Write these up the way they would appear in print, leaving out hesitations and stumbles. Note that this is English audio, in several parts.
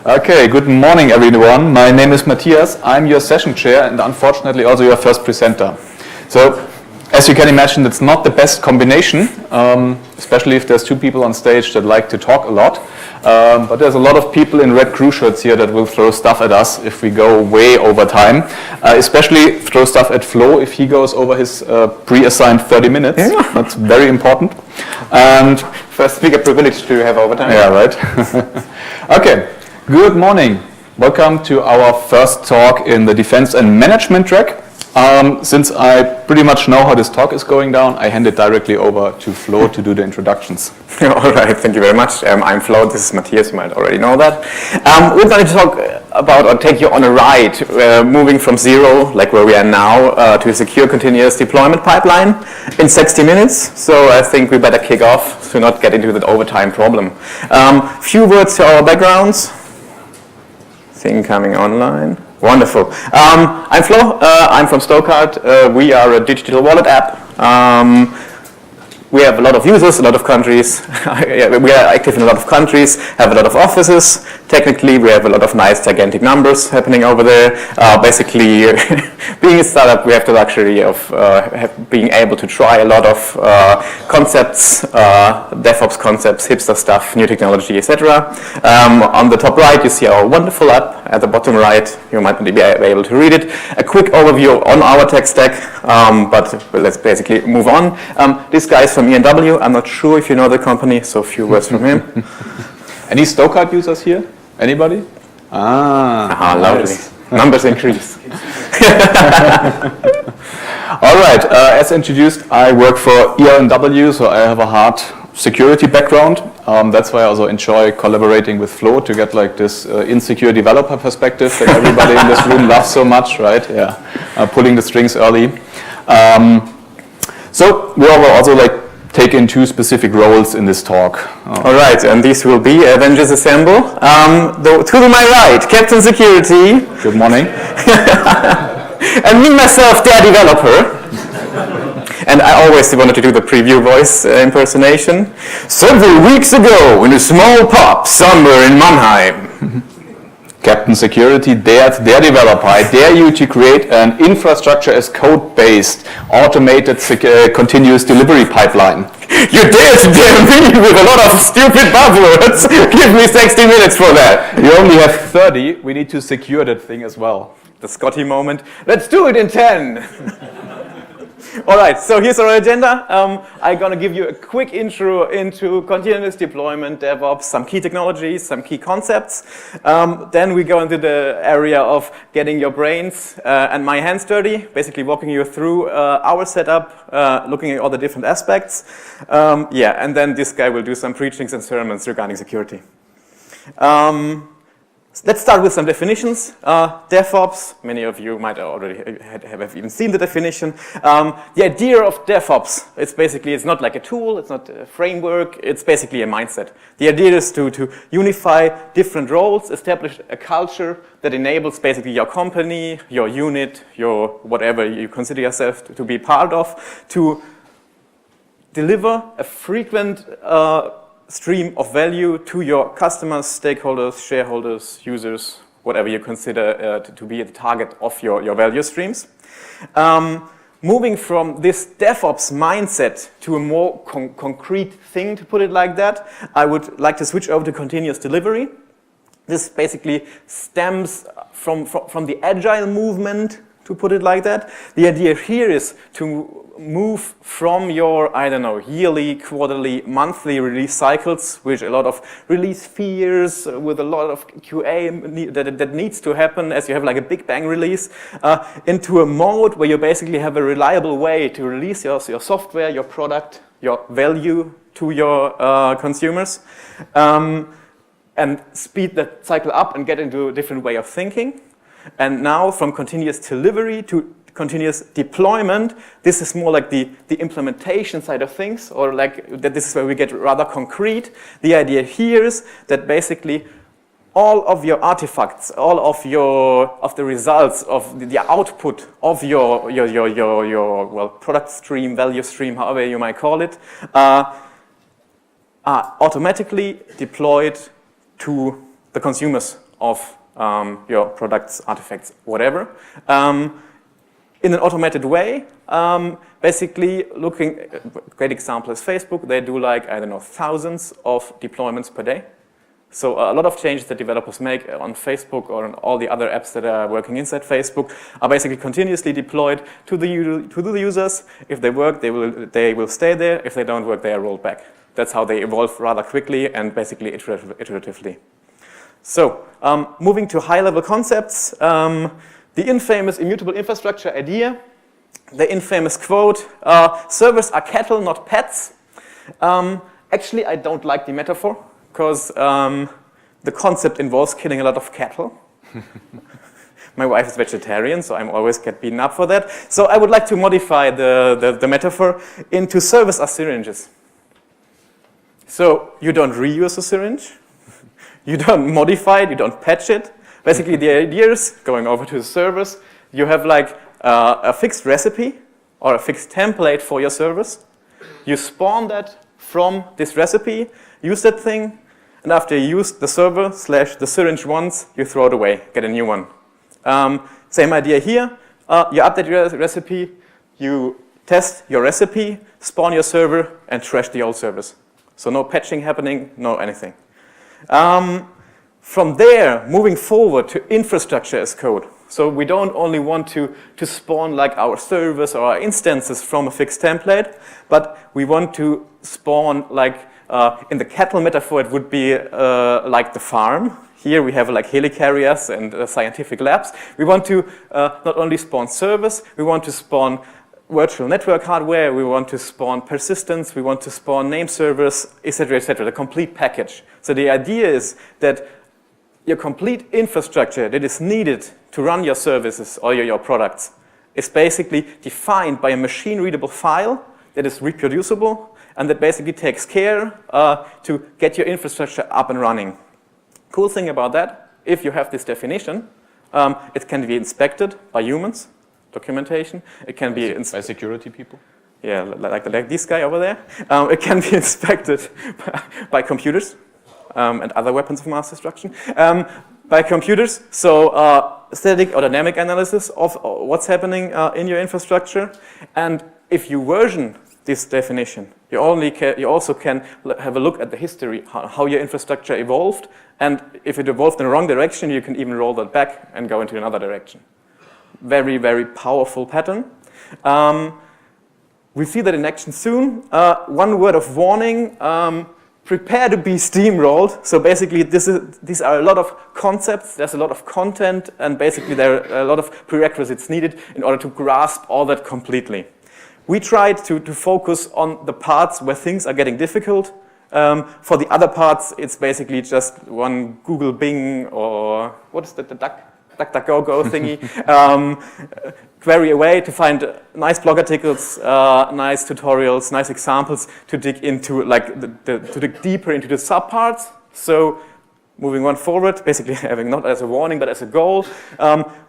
Okay, good morning everyone. My name is Matthias. I'm your session chair and unfortunately also your first presenter. So, as you can imagine, it's not the best combination, especially if there's two people on stage that like to talk a lot. But there's a lot of people in red crew shirts here that will throw stuff at us if we go way over time. Especially throw stuff at Flo if he goes over his pre-assigned 30 minutes. Yeah. That's very important. And first speaker privilege to have overtime. Yeah, right. Okay, good morning. Welcome to our first talk in the defense and management track. Since I pretty much know how this talk is going down, I hand it directly over to Flo to do the introductions. All right, thank you very much. I'm Flo, this is Matthias, you might already know that. We're going to talk about or take you on a ride, moving from zero, like where we are now, to a secure continuous deployment pipeline in 60 minutes. So I think we better kick off to not get into that overtime problem. Few words to our backgrounds. Thing coming online. Wonderful. I'm Flo. I'm from Stokart. We are a digital wallet app. We have a lot of users, a lot of countries. We are active in a lot of countries, have a lot of offices. Technically, we have a lot of nice, gigantic numbers happening over there. Basically, being a startup, we have the luxury of being able to try a lot of concepts, Devops concepts, hipster stuff, new technology, etc. On the top right, you see our wonderful app. At the bottom right, you might be able to read it. A quick overview on our tech stack, but let's basically move on. This guy is from E&W. I'm not sure if you know the company, so a few words from him. Any Stokart users here? Anybody? Lovely. Nice. Numbers increase. All right, as introduced, I work for E&W, so I have a hard security background. That's why I also enjoy collaborating with Flo to get like this insecure developer perspective that everybody in this room loves so much, right? Yeah, pulling the strings early. So we will also like take in two specific roles in this talk. All right, and these will be Avengers Assemble. To my right, Captain Security. Good morning. And me, myself, their developer. And I always wanted to do the preview voice impersonation. Several weeks ago, in a small pub somewhere in Mannheim. Captain Security dared their developer. I dare you to create an infrastructure as code-based, automated continuous delivery pipeline. You dare to dare me with a lot of stupid buzzwords. Give me 60 minutes for that. You only have 30. We need to secure that thing as well. The Scotty moment. Let's do it in 10. All right, so here's our agenda. I'm going to give you a quick intro into continuous deployment, DevOps, some key technologies, some key concepts. Then we go into the area of getting your brains and my hands dirty, basically walking you through our setup, looking at all the different aspects. And then this guy will do some preachings and sermons regarding security. Let's start with some definitions. DevOps, many of you might already have even seen the definition. The idea of DevOps, it's not like a tool, it's not a framework, it's basically a mindset. The idea is to unify different roles, establish a culture that enables basically your company, your unit, your whatever you consider yourself to be part of, to deliver a frequent stream of value to your customers, stakeholders, shareholders, users, whatever you consider to be the target of your value streams. Moving from this DevOps mindset to a more concrete thing, to put it like that, I would like to switch over to continuous delivery. This basically stems from the agile movement, to put it like that. The idea here is to move from your, yearly, quarterly, monthly release cycles, which a lot of release fears, with a lot of QA that needs to happen as you have like a big bang release, into a mode where you basically have a reliable way to release your software, your product, your value to your consumers, and speed that cycle up and get into a different way of thinking. And now from continuous delivery to continuous deployment, this is more like the implementation side of things, or like that this is where we get rather concrete. The idea here is that basically all of your artifacts, all of the results of the output of your product stream, value stream, however you might call it, are automatically deployed to the consumers of your products, artifacts, whatever, in an automated way. Basically, great example is Facebook. They do like, I don't know, thousands of deployments per day. So a lot of changes that developers make on Facebook or on all the other apps that are working inside Facebook are basically continuously deployed to the users. If they work, they will stay there. If they don't work, they are rolled back. That's how they evolve rather quickly and basically iteratively. So moving to high-level concepts, the infamous immutable infrastructure idea, the infamous quote, servers are cattle, not pets. Actually, I don't like the metaphor, because the concept involves killing a lot of cattle. My wife is vegetarian, so I'm always get beaten up for that. So I would like to modify the metaphor into servers are syringes. So you don't reuse a syringe, you don't modify it, you don't patch it. Basically the idea is, going over to the servers, you have like a fixed recipe or a fixed template for your servers. You spawn that from this recipe, use that thing, and after you use the server / the syringe once, you throw it away, get a new one. Same idea here. You update your recipe, you test your recipe, spawn your server, and trash the old servers. So no patching happening, no anything. From there, moving forward to infrastructure as code. So we don't only want to spawn like our servers or our instances from a fixed template, but we want to spawn like, in the cattle metaphor, it would be like the farm. Here we have like helicarriers and scientific labs. We want to not only spawn servers, we want to spawn virtual network hardware, we want to spawn persistence, we want to spawn name servers, etc., the complete package. So the idea is that your complete infrastructure that is needed to run your services or your products is basically defined by a machine-readable file that is reproducible and that basically takes care to get your infrastructure up and running. Cool thing about that, if you have this definition, it can be inspected by humans, documentation. It can be by security people. Yeah, like this guy over there. It can be inspected by computers and other weapons of mass destruction. By computers, so static or dynamic analysis of what's happening in your infrastructure. And if you version this definition, you also can have a look at the history, how your infrastructure evolved, and if it evolved in the wrong direction, you can even roll that back and go into another direction. Very, very powerful pattern. We'll see that in action soon. One word of warning, prepare to be steamrolled. So basically, these are a lot of concepts, there's a lot of content, and basically there are a lot of prerequisites needed in order to grasp all that completely. We tried to focus on the parts where things are getting difficult. For the other parts, it's basically just one Google Bing or what is that, the DuckDuckGo thingy. Query away to find nice blog articles, nice tutorials, nice examples to dig into, like to dig deeper into the subparts. So moving on forward, basically having not as a warning but as a goal,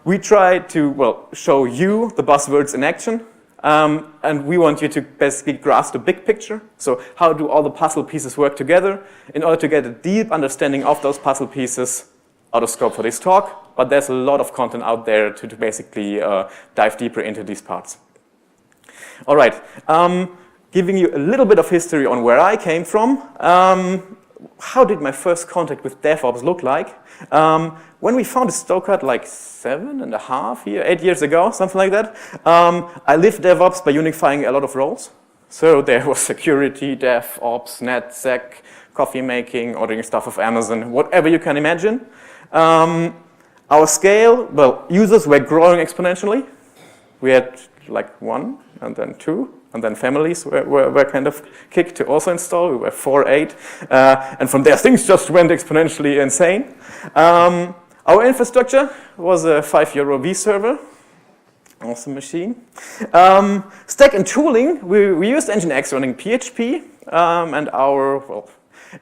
we try to show you the buzzwords in action. And we want you to basically grasp the big picture. So how do all the puzzle pieces work together in order to get a deep understanding of those puzzle pieces? Out of scope for this talk, but there's a lot of content out there to basically dive deeper into these parts. All right, giving you a little bit of history on where I came from. How did my first contact with DevOps look like? When we founded Stokart like 8 years ago, something like that, I lived DevOps by unifying a lot of roles. So there was security, DevOps, NetSec, coffee making, ordering stuff off Amazon, whatever you can imagine. Our scale, users were growing exponentially. We had like 1, and then 2, and then families were kind of kicked to also install. We were 4, 8, and from there things just went exponentially insane. Our infrastructure was a €5 vServer. Awesome machine. Stack and tooling, we used Nginx running PHP, and our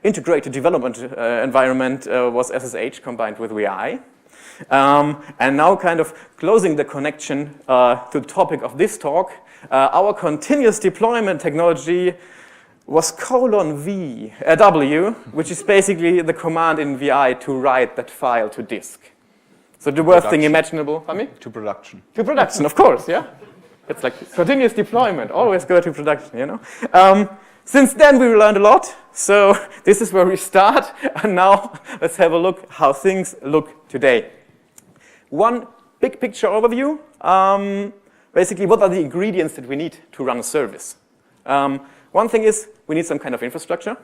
integrated development environment was SSH combined with VI. And now kind of closing the connection to the topic of this talk, our continuous deployment technology was :v(w), which is basically the command in VI to write that file to disk. So the worst thing imaginable. Pardon me? To production. To production, of course, yeah. It's like continuous deployment, always go to production, you know. Since then we learned a lot, so this is where we start, and now let's have a look how things look today. One big picture overview, basically what are the ingredients that we need to run a service. One thing is we need some kind of infrastructure,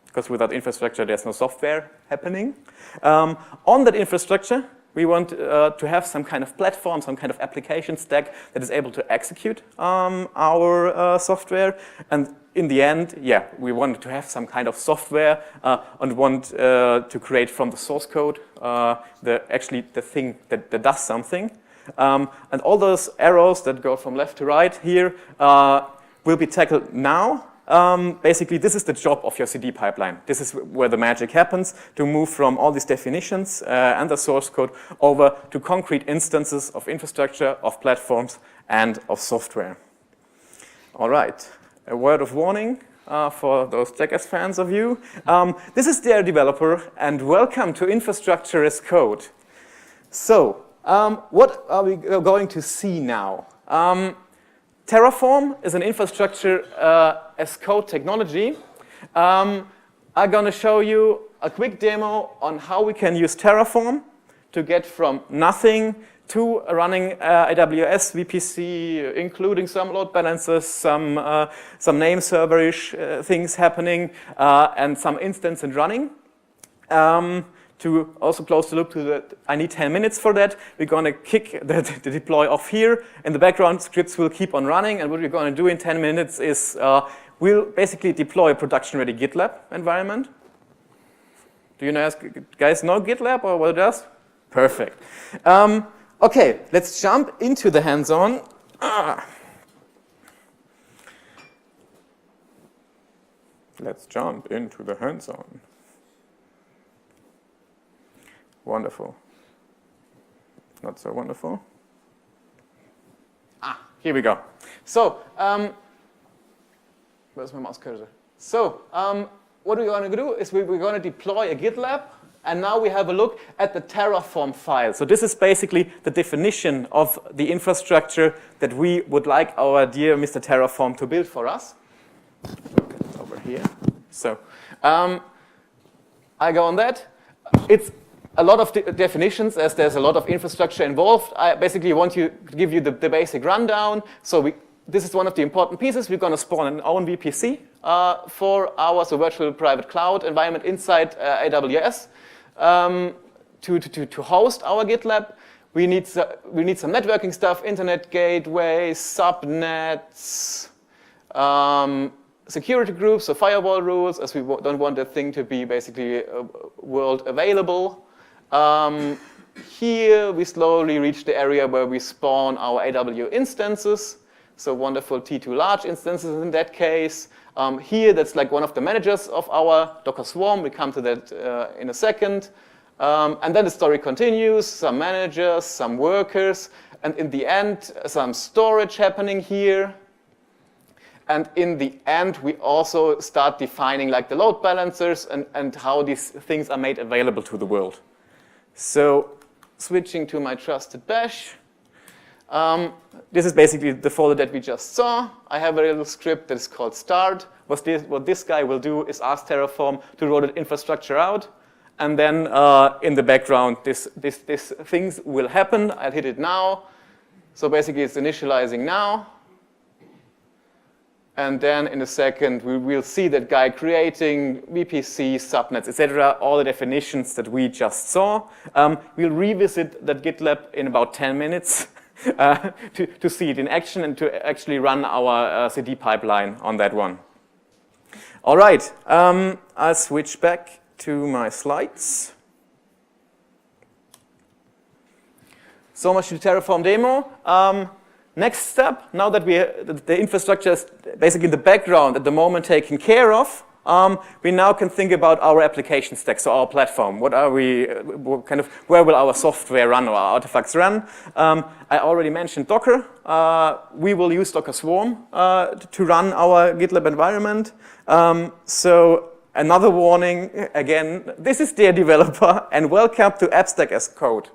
because without infrastructure there's no software happening. On that infrastructure we want to have some kind of platform, some kind of application stack that is able to execute our software. And in the end, yeah, we want to have some kind of software and want to create from the source code the thing that does something. And all those arrows that go from left to right here will be tackled now. Basically, this is the job of your CD pipeline. This is where the magic happens, to move from all these definitions and the source code over to concrete instances of infrastructure, of platforms, and of software. All right, a word of warning for those Jackass fans of you. This is their developer, and welcome to Infrastructure as Code. So, what are we going to see now? Terraform is an infrastructure as code technology. I'm going to show you a quick demo on how we can use Terraform to get from nothing to running AWS VPC, including some load balancers, some name server-ish things happening, and some instance and running. To also close the loop to that, I need 10 minutes for that. We're going to kick the deploy off here. In the background, scripts will keep on running. And what we're going to do in 10 minutes is we'll basically deploy a production-ready GitLab environment. Do you guys know GitLab or what it does? Perfect. OK, let's jump into the hands-on. Let's jump into the hands-on. Wonderful. Not so wonderful. Here we go. So, where's my mouse cursor? So, what we're going to do is we're going to deploy a GitLab, and now we have a look at the Terraform file. So this is basically the definition of the infrastructure that we would like our dear Mr. Terraform to build for us. Over here. So, I go on that. It's a lot of definitions, as there's a lot of infrastructure involved. I basically want to give you the basic rundown. So this is one of the important pieces. We're going to spawn an own VPC for our virtual private cloud environment inside AWS to host our GitLab. We need some networking stuff, internet gateways, subnets, security groups, so firewall rules, as we don't want the thing to be basically world available. Here we slowly reach the area where we spawn our AWS instances. So wonderful T2 large instances in that case. Here that's like one of the managers of our Docker Swarm. We come to that in a second. And then the story continues, some managers, some workers, and in the end some storage happening here. And in the end, we also start defining like the load balancers and how these things are made available to the world. So switching to my trusted bash, this is basically the folder that we just saw. I have a little script that is called start. What this guy will do is ask Terraform to roll the infrastructure out. And then in the background, this things will happen. I'll hit it now. So basically, it's initializing now. And then in a second, we will see that guy creating VPC, subnets, etc., all the definitions that we just saw. We'll revisit that GitLab in about 10 minutes to see it in action and to actually run our CD pipeline on that one. All right, I'll switch back to my slides. So much to Terraform demo. Next step, now that the infrastructure is basically in the background at the moment taken care of, we now can think about our application stack, so our platform. What are we, where will our software run or our artifacts run? I already mentioned Docker. We will use Docker Swarm to run our GitLab environment. So another warning, again, this is dear developer, and welcome to AppStack as code.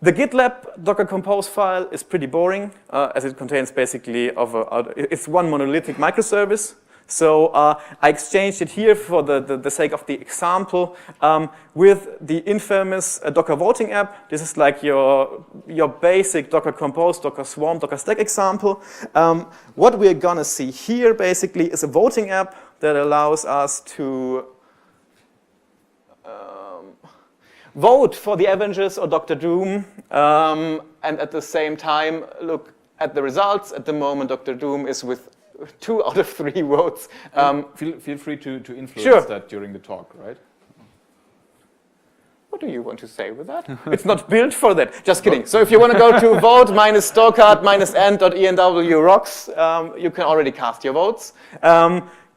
The GitLab Docker Compose file is pretty boring, as it contains basically it's one monolithic microservice. So I exchanged it here for the sake of the example with the infamous Docker voting app. This is like your basic Docker Compose, Docker Swarm, Docker Stack example. What we're gonna see here basically is a voting app that allows us to vote for the Avengers or Dr. Doom, and at the same time look at the results. At the moment, Dr. Doom is with 2 out of 3 votes. Feel free to influence Sure. that during the talk, right? What do you want to say with that? It's not built for that. Just kidding. So if you want to go to vote -stocard -end.enw rocks, you can already cast your votes.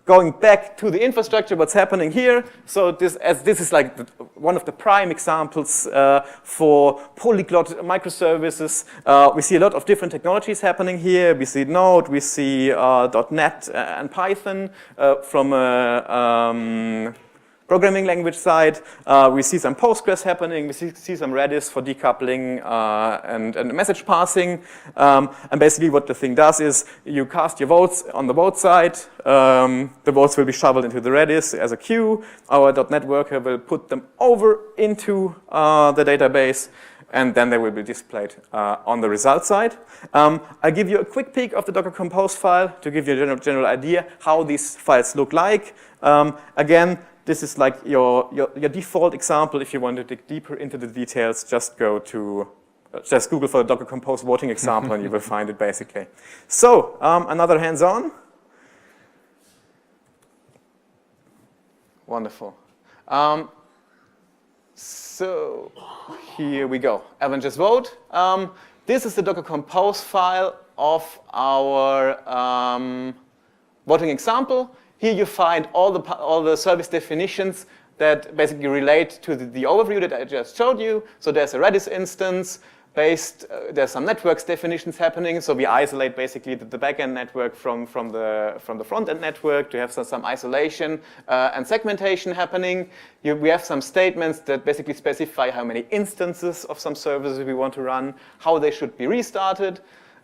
Going back to the infrastructure, what's happening here? So this is like one of the prime examples for polyglot microservices. We see a lot of different technologies happening here. We see Node, we see .NET and Python from a programming language side. We see some Postgres happening. We see some Redis for decoupling and message passing. And basically what the thing does is you cast your votes on the vote side. The votes will be shoveled into the Redis as a queue. Our .NET worker will put them over into the database, and then they will be displayed on the result side. I'll give you a quick peek of the Docker Compose file to give you a general idea how these files look like. Again, this is like your default example. If you want to dig deeper into the details, just Google for the Docker Compose voting example and you will find it basically. So, another hands-on. Wonderful. So, here we go. Avengers vote. This is the Docker Compose file of our voting example. Here you find all the service definitions that basically relate to the overview that I just showed you. So there's a Redis instance there's some networks definitions happening. So we isolate basically the backend network from the front-end network to have some isolation and segmentation happening. We have some statements that basically specify how many instances of some services we want to run, how they should be restarted.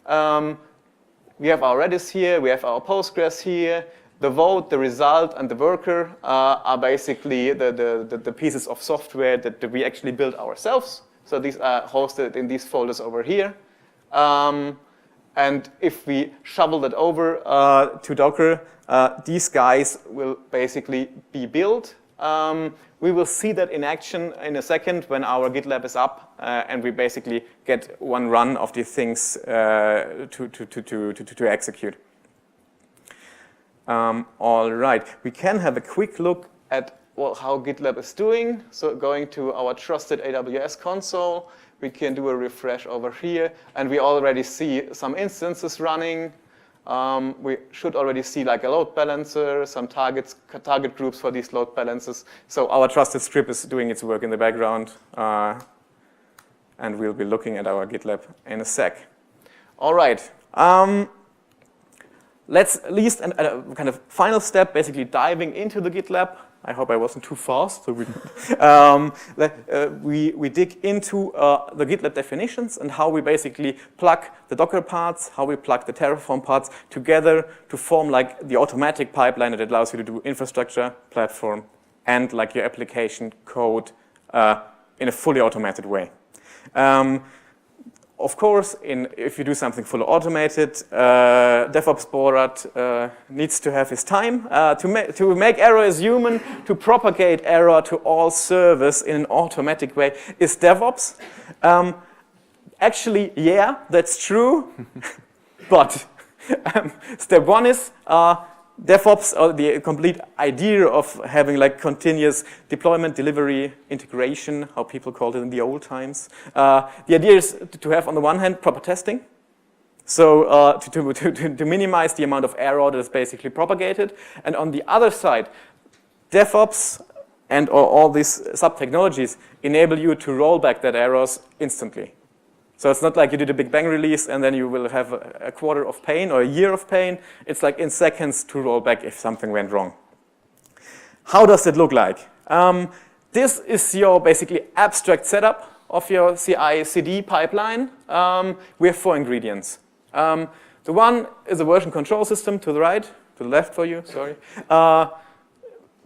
We have our Redis here, we have our Postgres here. The vote, the result, and the worker are basically the pieces of software that we actually build ourselves. So these are hosted in these folders over here. And if we shovel that over to Docker, these guys will basically be built. We will see that in action in a second when our GitLab is up and we basically get one run of these things to execute. All right, we can have a quick look at how GitLab is doing. So going to our trusted AWS console, we can do a refresh over here, and we already see some instances running. We should already see like a load balancer, some target groups for these load balancers. So our trusted script is doing its work in the background, and we'll be looking at our GitLab in a sec. All right. Let's at least a kind of final step, basically diving into the GitLab. I hope I wasn't too fast. So we dig into the GitLab definitions and how we basically plug the Docker parts, how we plug the Terraform parts together to form like the automatic pipeline that allows you to do infrastructure, platform, and like your application code in a fully automated way. Of course, if you do something fully automated, Devops Borat needs to have his time to make error as human, to propagate error to all servers in an automatic way is DevOps. Actually, yeah, that's true, but step one is DevOps, or the complete idea of having like continuous deployment, delivery, integration, how people called it in the old times. The idea is to have, on the one hand, proper testing. So to minimize the amount of error that is basically propagated. And on the other side, DevOps and all these sub-technologies enable you to roll back that errors instantly. So it's not like you did a Big Bang release and then you will have a quarter of pain or a year of pain. It's like in seconds to roll back if something went wrong. How does it look like? This is your basically abstract setup of your CI/CD pipeline. We have 4 ingredients. The one is a version control system to the right, to the left for you, sorry.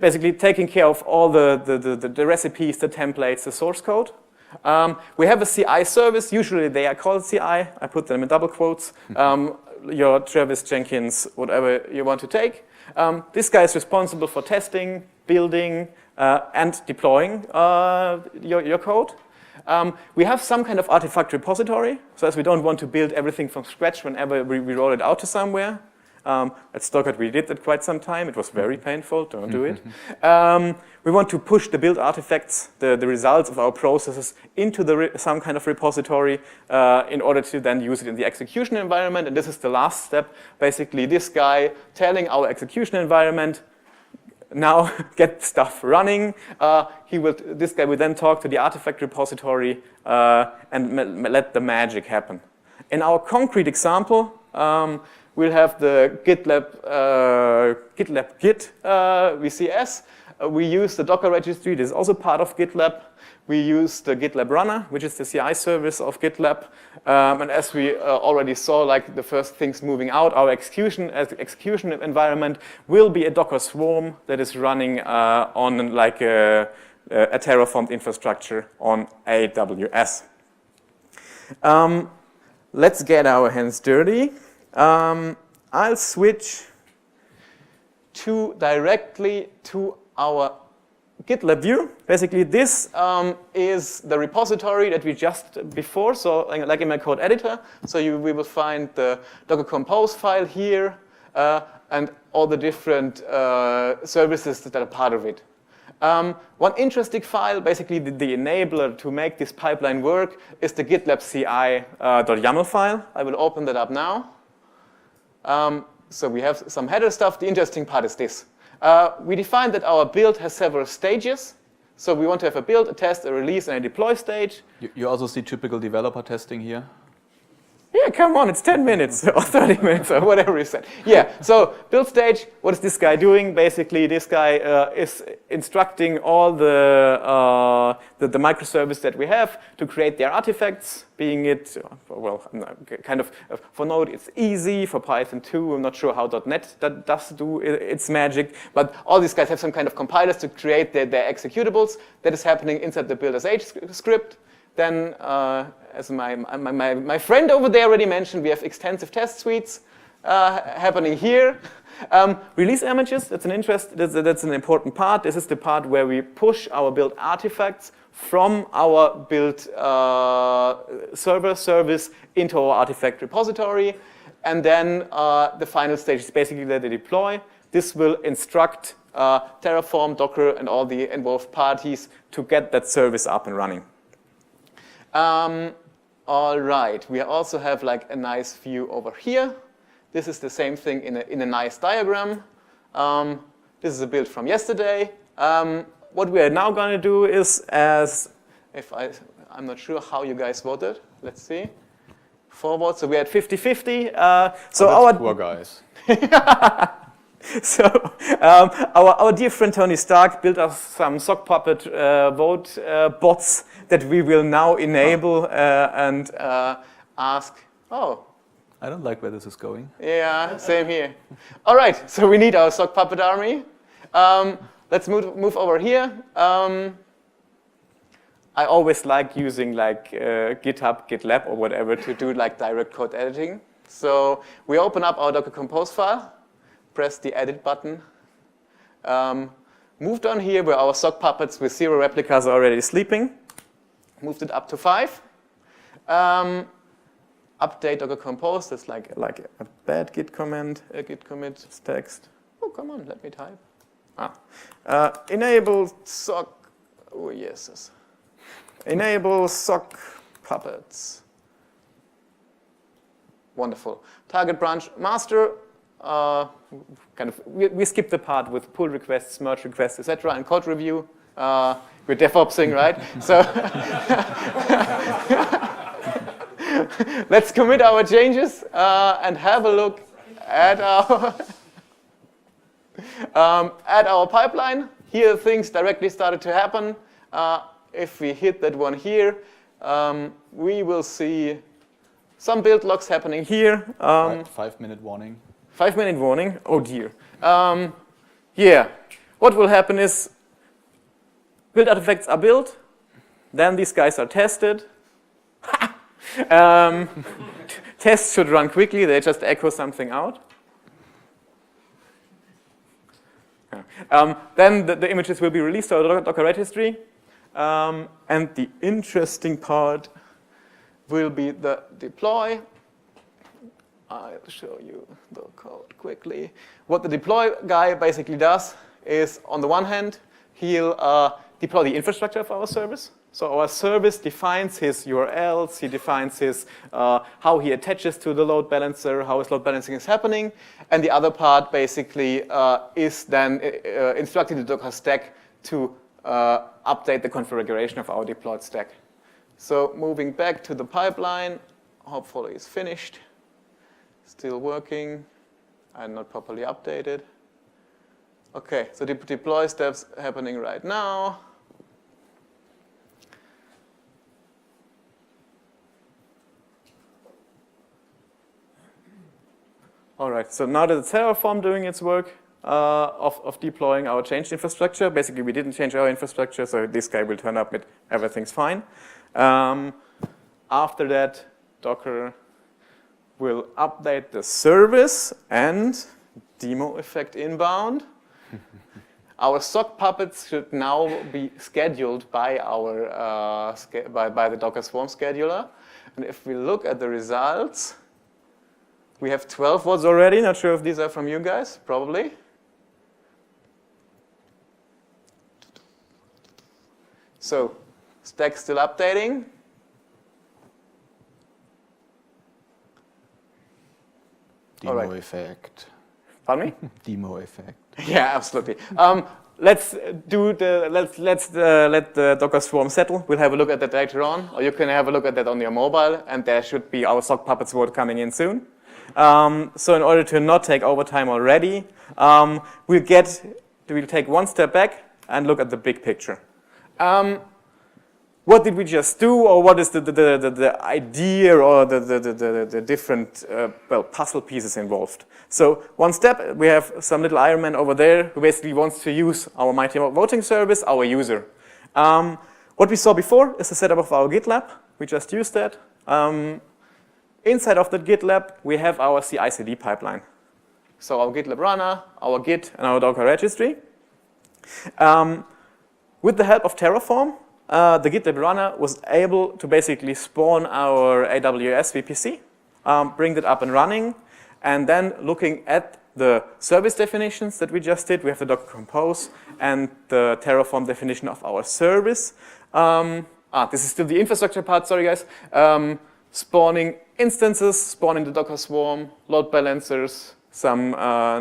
Basically taking care of all the recipes, the templates, the source code. We have a CI service. Usually they are called CI. I put them in double quotes. Your Travis, Jenkins, whatever you want to take. This guy is responsible for testing, building, and deploying your code. We have some kind of artifact repository, so as we don't want to build everything from scratch whenever we roll it out to somewhere. At Stockard, we did that quite some time. It was very painful. Don't do it. We want to push the build artifacts, the results of our processes, into some kind of repository in order to then use it in the execution environment. And this is the last step. Basically, this guy telling our execution environment, now get stuff running. This guy will then talk to the artifact repository and let the magic happen. In our concrete example, we'll have the GitLab Git VCS. We use the Docker registry. This is also part of GitLab. We use the GitLab Runner, which is the CI service of GitLab. And as we already saw, like the first things moving out, our execution environment will be a Docker swarm that is running on like a Terraform infrastructure on AWS. Let's get our hands dirty. I'll switch directly to our GitLab view. Basically, this is the repository that we just before, so like in my code editor. So we will find the Docker Compose file here and all the different services that are part of it. One interesting file, basically the enabler to make this pipeline work, is the GitLab CI.yaml file. I will open that up now. So we have some header stuff. The interesting part is this. We defined that our build has several stages. So we want to have a build, a test, a release, and a deploy stage. You also see typical developer testing here? Yeah, come on, it's 10 minutes or 30 minutes or whatever you said. Yeah, so build stage, what is this guy doing? Basically, this guy is instructing all the microservice that we have to create their artifacts, being it, well, kind of, for Node it's easy, for Python 2, I'm not sure how .NET does do its magic, but all these guys have some kind of compilers to create their executables. That is happening inside the build.sh script. Then, as my friend over there already mentioned, we have extensive test suites happening here. Release images, that's an important part. This is the part where we push our build artifacts from our build server service into our artifact repository. And then the final stage is basically the deploy. This will instruct Terraform, Docker, and all the involved parties to get that service up and running. All right, we also have like a nice view over here. This is the same thing in a nice diagram. This is a build from yesterday. What we are now going to do is, I'm not sure how you guys voted. Let's see. Forward, so we had 50-50. Our poor guys. So our dear friend Tony Stark built us some sock puppet vote bots that we will now enable and ask. Oh, I don't like where this is going. Yeah, same here. All right, so we need our sock puppet army. Let's move over here. I always like using like GitHub, GitLab, or whatever to do like direct code editing. So we open up our Docker Compose file. Press the edit button. Moved on here where our sock puppets with 0 replicas are already sleeping. Moved it up to 5. Update Docker Compose. That's like a bad git command. Git commit text. Oh, come on, let me type. Enable sock. Oh yes. Enable sock puppets. Wonderful. Target branch master, we skip the part with pull requests, merge requests, etc. and code review. We're DevOpsing, right? So let's commit our changes and have a look at our pipeline. Here things directly started to happen. If we hit that one here, we will see some build logs happening here. 5-minute warning. 5-minute warning, oh dear. Yeah, what will happen is build artifacts are built, then these guys are tested. Tests should run quickly, they just echo something out. Then the images will be released to our Docker registry. And the interesting part will be the deploy. I'll show you the code quickly. What the deploy guy basically does is, on the one hand, he'll deploy the infrastructure of our service. So our service defines his URLs, he defines his how he attaches to the load balancer, how his load balancing is happening, and the other part basically is then instructing the Docker stack to update the configuration of our deployed stack. So moving back to the pipeline, hopefully it's finished, still working, and not properly updated. Okay, so the deploy steps happening right now. All right, so now that it's Terraform doing its work of deploying our changed infrastructure, basically we didn't change our infrastructure, so this guy will turn up with everything's fine. After that, Docker will update the service and demo effect inbound. Our sock puppets should now be scheduled by our by the Docker Swarm scheduler. And if we look at the results, we have 12 votes already. Not sure if these are from you guys, probably. So, stack still updating. Demo effect. Pardon me? Demo effect. Yeah, absolutely. Let's let the Docker Swarm settle. We'll have a look at that later on, or you can have a look at that on your mobile, and there should be our sock puppets vote coming in soon. So in order to not take overtime already, we'll take one step back and look at the big picture. What did we just do, or what is the idea or the different puzzle pieces involved? So one step, we have some little Iron Man over there who basically wants to use our mighty voting service, our user. What we saw before is the setup of our GitLab. We just used that. Inside of that GitLab, we have our CI/CD pipeline. So our GitLab runner, our Git, and our Docker registry. With the help of Terraform, the GitLab runner was able to basically spawn our AWS VPC, bring that up and running, and then looking at the service definitions that we just did, we have the Docker Compose and the Terraform definition of our service. This is still the infrastructure part, sorry guys. Spawning instances, spawning the Docker Swarm, load balancers, some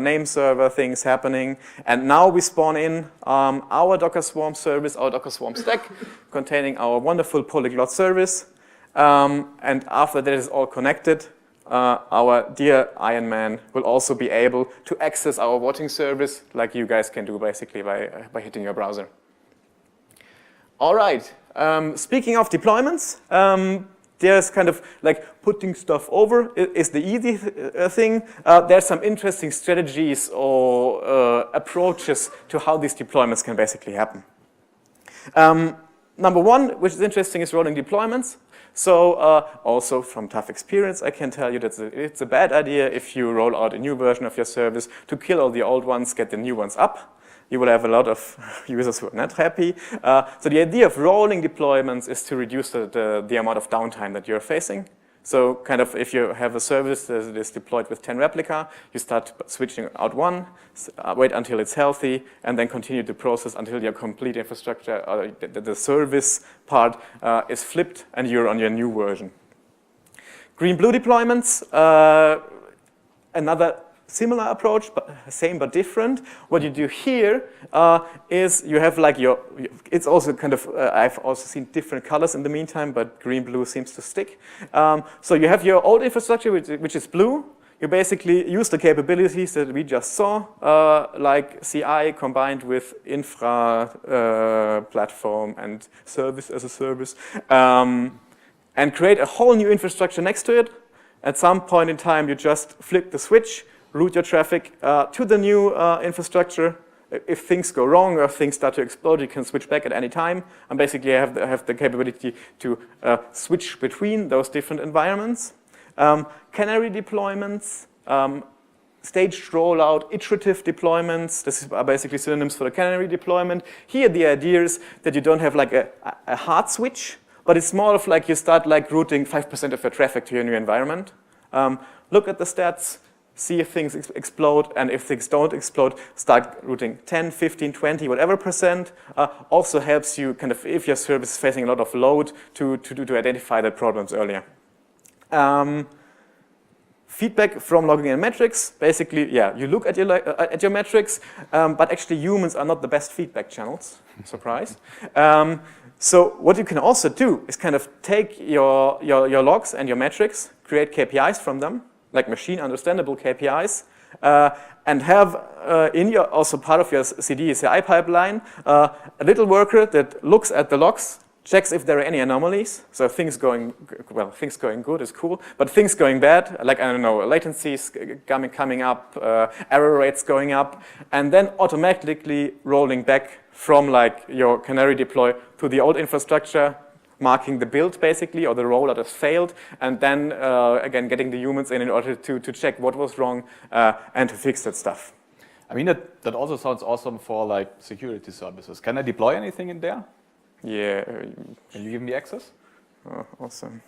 name server things happening. And now we spawn in our Docker Swarm service, our Docker Swarm stack, containing our wonderful polyglot service. And after that is all connected, our dear Iron Man will also be able to access our voting service like you guys can do basically by hitting your browser. All right, speaking of deployments, there's kind of like putting stuff over is the easy thing. There's some interesting strategies or approaches to how these deployments can basically happen. Number one, which is interesting, is rolling deployments. So also from tough experience, I can tell you that it's a bad idea if you roll out a new version of your service to kill all the old ones, get the new ones up. You will have a lot of users who are not happy. So the idea of rolling deployments is to reduce the amount of downtime that you're facing. So kind of if you have a service that is deployed with 10 replica, you start switching out one, wait until it's healthy, and then continue the process until your complete infrastructure, or the service part is flipped and you're on your new version. Green-blue deployments, another similar approach, but same but different. What you do here is you have like it's also kind of, I've also seen different colors in the meantime, but green-blue seems to stick. So you have your old infrastructure, which is blue. You basically use the capabilities that we just saw, like CI combined with infra platform and service as a service, and create a whole new infrastructure next to it. At some point in time, you just flip the switch, route your traffic to the new infrastructure. If things go wrong or things start to explode, you can switch back at any time. And basically, have the capability to switch between those different environments. Canary deployments, staged rollout, iterative deployments. This are basically synonyms for the canary deployment. Here, the idea is that you don't have like a hard switch, but it's more of like you start like routing 5% of your traffic to your new environment. Look at the stats, see if things explode, and if things don't explode, start routing 10, 15, 20, whatever percent. Also helps you kind of, if your service is facing a lot of load, to identify the problems earlier. Feedback from logging and metrics. Basically, yeah, you look at your metrics, but actually humans are not the best feedback channels. Surprise. So what you can also do is kind of take your logs and your metrics, create KPIs from them, like machine understandable KPIs, and have in your also part of your CD/CI pipeline a little worker that looks at the logs, checks if there are any anomalies. So things going good is cool, but things going bad, like, I don't know, latencies coming up, error rates going up, and then automatically rolling back from like your canary deploy to the old infrastructure, marking the build basically, or the rollout has failed, and then again getting the humans in order to check what was wrong and to fix that stuff. I mean, that also sounds awesome for like security services. Can I deploy anything in there? Yeah. Can you give me access? Oh, awesome.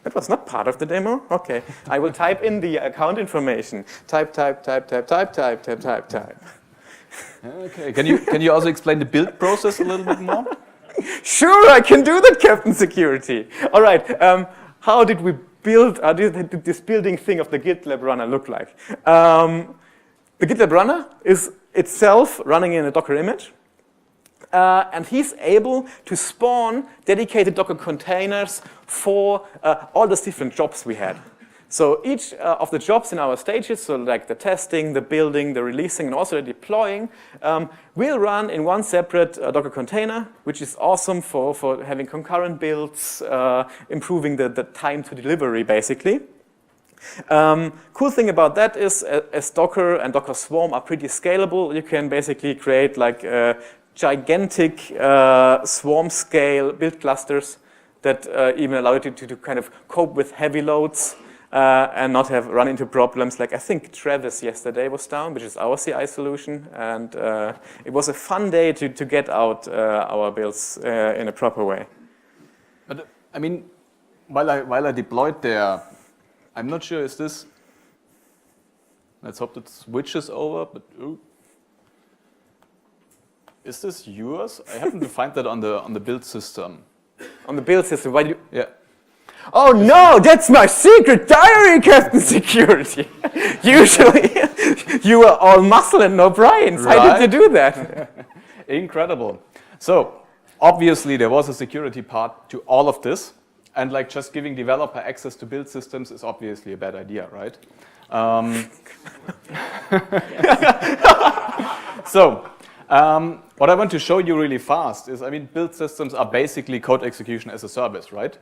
That was not part of the demo? Okay. I will type in the account information. Type. Okay. Can you also explain the build process a little bit more? Sure, I can do that, Captain Security. All right. How did we build, did this building thing of the GitLab runner look like? The GitLab runner is itself running in a Docker image. And he's able to spawn dedicated Docker containers for all those different jobs we had. So each of the jobs in our stages, so like the testing, the building, the releasing, and also the deploying, will run in one separate Docker container, which is awesome for having concurrent builds, improving the time to delivery, basically. Cool thing about that is, as Docker and Docker Swarm are pretty scalable, you can basically create like gigantic swarm scale build clusters that even allow you to kind of cope with heavy loads and not have run into problems like I think Travis yesterday was down, which is our CI solution, and it was a fun day to get out our builds in a proper way. But I mean, while I deployed there, I'm not sure, is this, let's hope that switches over, but ooh. Is this yours? I happen to find that on the build system. On the build system, why do you? Yeah. Oh no, that's my secret diary, Captain Security. Usually, you are all muscle and no brains. Right? How did you do that? Incredible. So, obviously, there was a security part to all of this, and like just giving developer access to build systems is obviously a bad idea, right? So. What I want to show you really fast is, I mean, build systems are basically code execution as a service, right?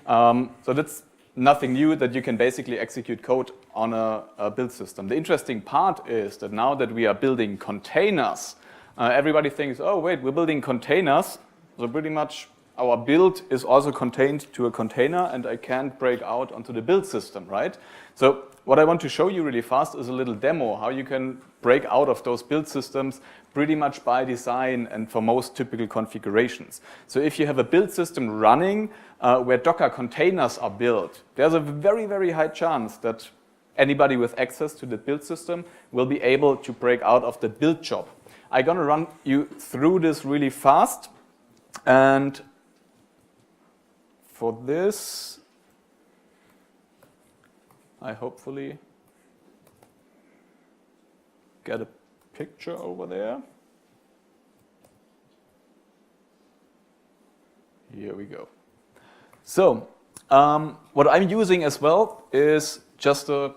So that's nothing new, that you can basically execute code on a build system. The interesting part is that now that we are building containers, everybody thinks, oh wait, we're building containers, so pretty much our build is also contained to a container and I can't break out onto the build system, right? So what I want to show you really fast is a little demo, how you can break out of those build systems pretty much by design and for most typical configurations. So if you have a build system running where Docker containers are built, there's a very, very high chance that anybody with access to the build system will be able to break out of the build job. I'm going to run you through this really fast. And for this, I hopefully get a picture over there. Here we go. So what I'm using as well is just a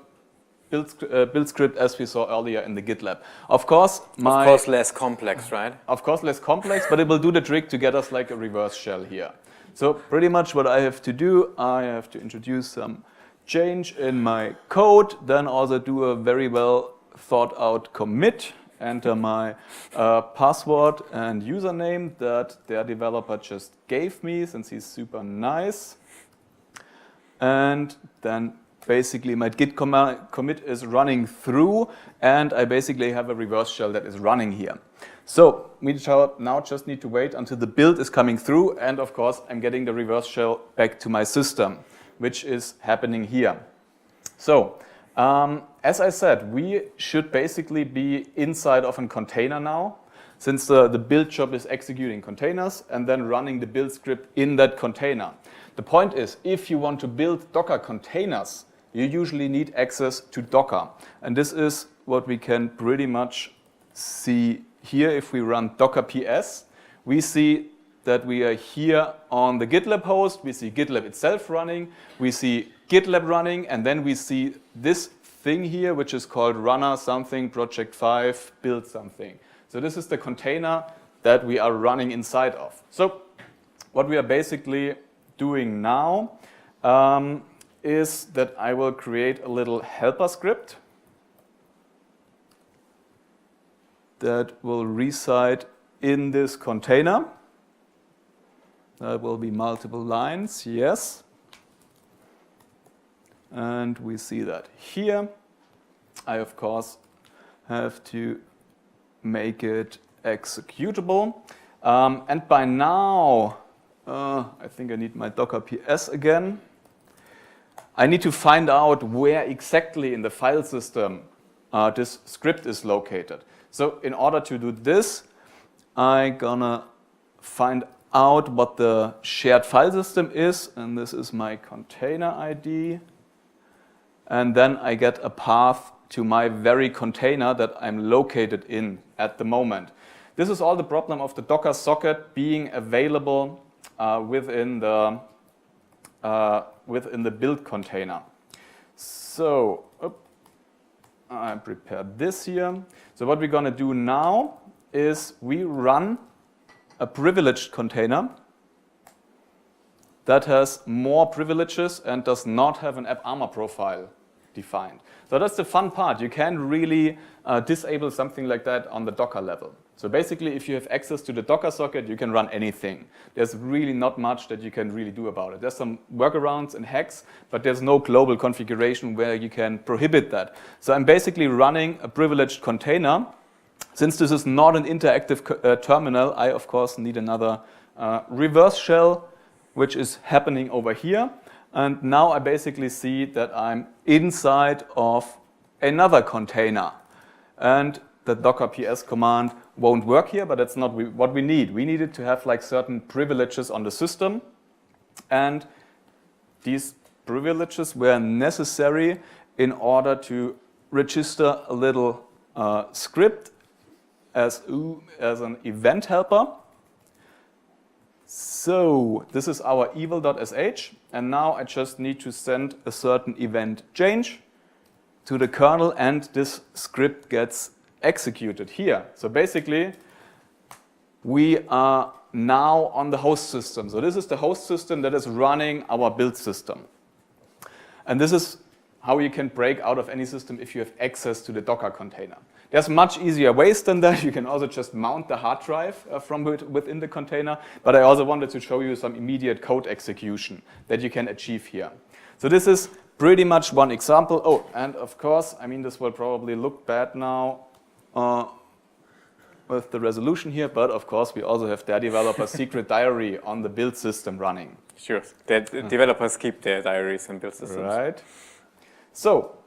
build script as we saw earlier in the GitLab. Of course, less complex, right? Of course, less complex, but it will do the trick to get us like a reverse shell here. So pretty much what I have to do, I have to introduce some change in my code, then also do a very well thought out commit, enter my password and username that their developer just gave me since he's super nice. And then basically my git commit is running through, and I basically have a reverse shell that is running here. So we now just need to wait until the build is coming through, and of course I'm getting the reverse shell back to my system, which is happening here. So as I said, we should basically be inside of a container now, since the build job is executing containers and then running the build script in that container. The point is, if you want to build Docker containers, you usually need access to Docker. And this is what we can pretty much see here. If we run Docker PS, we see that we are here on the GitLab host. We see GitLab itself running. We see GitLab running. And then we see this thing here, which is called runner something, project 5, build something. So this is the container that we are running inside of. So what we are basically doing now is that I will create a little helper script that will reside in this container. That will be multiple lines, yes. And we see that here. I, of course, have to make it executable. And by now, I think I need my Docker PS again. I need to find out where exactly in the file system this script is located. So in order to do this, I'm gonna find out what the shared file system is, and this is my container ID. And then I get a path to my very container that I'm located in at the moment. This is all the problem of the Docker socket being available within the build container. So I prepared this here. So what we're going to do now is we run a privileged container that has more privileges and does not have an AppArmor profile defined. So that's the fun part. You can really disable something like that on the Docker level. So basically, if you have access to the Docker socket, you can run anything. There's really not much that you can really do about it. There's some workarounds and hacks, but there's no global configuration where you can prohibit that. So I'm basically running a privileged container. Since this is not an interactive terminal, I, of course, need another reverse shell, which is happening over here. And now I basically see that I'm inside of another container. And the Docker PS command won't work here, but that's not what we need. We needed to have like certain privileges on the system. And these privileges were necessary in order to register a little script as an event helper. So this is our evil.sh, and now I just need to send a certain event change to the kernel, and this script gets executed here. So basically, we are now on the host system. So this is the host system that is running our build system. And this is how you can break out of any system if you have access to the Docker container. There's much easier ways than that. You can also just mount the hard drive from within the container. But I also wanted to show you some immediate code execution that you can achieve here. So this is pretty much one example. Oh, and of course, I mean, this will probably look bad now with the resolution here. But of course, we also have their developer's secret diary on the build system running. Sure. The developers keep their diaries and build systems. Right. So